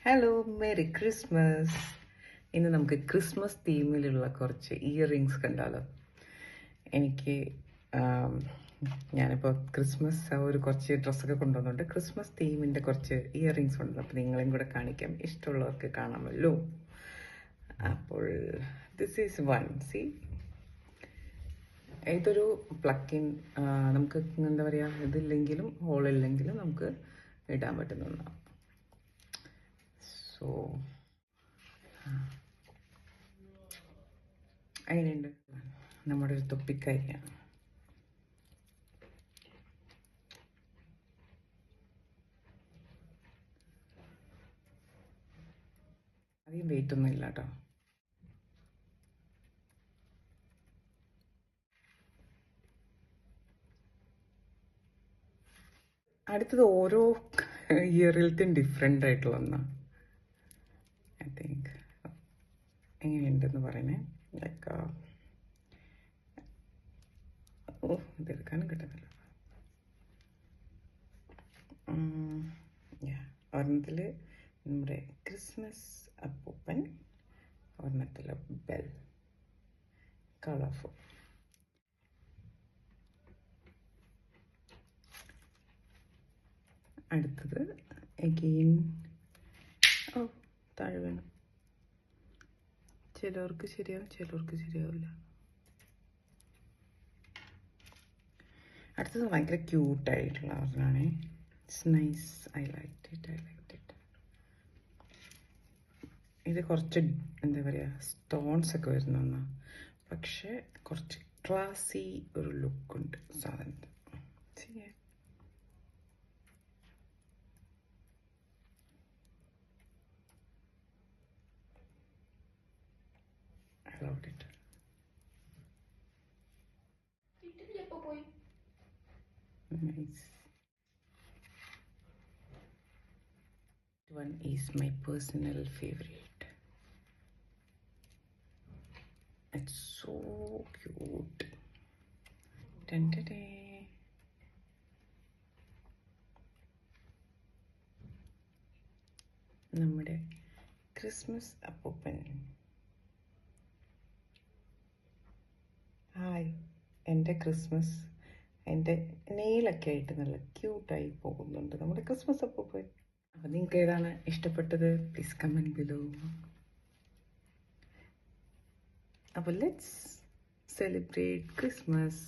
Hello, merry Christmas. ഇന്ന് നമുക്ക് Christmas തീമിലുള്ള കുറച്ച് ഇയറിങ്സ് കണ്ടാലോ. എനിക്ക് ഞാനിപ്പോൾ ക്രിസ്മസ് ഒരു കുറച്ച് ഡ്രസ്സൊക്കെ കൊണ്ടുവന്നുണ്ട്. ക്രിസ്മസ് തീമിൻ്റെ കുറച്ച് ഇയറിങ്സ് ഉണ്ട്. അപ്പോൾ നിങ്ങളെയും കൂടെ കാണിക്കാം, ഇഷ്ടമുള്ളവർക്ക് കാണാമല്ലോ. അപ്പോൾ ദിസ് ഈസ് വൺ. സി, ഇതൊരു പ്ലക്കിൻ, നമുക്ക് എന്താ പറയുക, ഇതില്ലെങ്കിലും ഹോളില്ലെങ്കിലും നമുക്ക് ഇടാൻ പറ്റുന്ന ഒന്നാണ്. സോ അതിനുണ്ട് നമ്മുടെ ഒരു തൊപ്പിക്കരിയാണ്. അധികം വെയിറ്റ് ഒന്നും ഇല്ല കേട്ടോ. അടുത്തത് ഓരോ ഇയറിലത്തെയും ഡിഫറെൻ്റ് ആയിട്ടുള്ള ഒന്നാണ്. ഐ തിങ്ക് എങ്ങനെയുണ്ടെന്ന് പറയണേ. ലൈക്ക് ഇതെടുക്കാനും കിട്ടുന്നില്ല. ഒരെണ്ണത്തിൽ നമ്മുടെ ക്രിസ്മസ് അപ്പൂപ്പൻ, ഒരെണ്ണത്തിൽ ബെൽ, കളർഫുൾ. അടുത്തത് അഗെയിൻ താഴെ വേണം. ചിലവർക്ക് ശരിയാവും, ചിലവർക്ക് ശരിയാവില്ല. അടുത്തത് ഭയങ്കര ക്യൂട്ടായിട്ടുള്ള ഒരെണ്ണമാണ്. It's nice, I like it. ഇത് കുറച്ച് എന്താ പറയുക, സ്റ്റോൺസ് ഒക്കെ വരുന്ന ഒന്നാണ്, പക്ഷെ കുറച്ച് ക്ലാസി ഒരു ലുക്കുണ്ട് സാധനത്തിന്. ശരിയാ. I loved it. Nice. One is my personal favorite. It's so cute. Dun, dun, dun. നമ്മുടെ ക്രിസ്മസ് അപ്പൂപ്പൻ. ഹായ്, എൻ്റെ ക്രിസ്മസ്, എൻ്റെ നെയിലൊക്കെ ആയിട്ട് നല്ല ക്യൂട്ടായി പോകുന്നുണ്ട് നമ്മുടെ ക്രിസ്മസ് അപ്പൂപ്പൻ. അപ്പം നിങ്ങൾക്ക് ഏതാണ് ഇഷ്ടപ്പെട്ടത്? Please comment below. അപ്പോൾ ലെറ്റ്സ് സെലിബ്രേറ്റ് ക്രിസ്മസ്.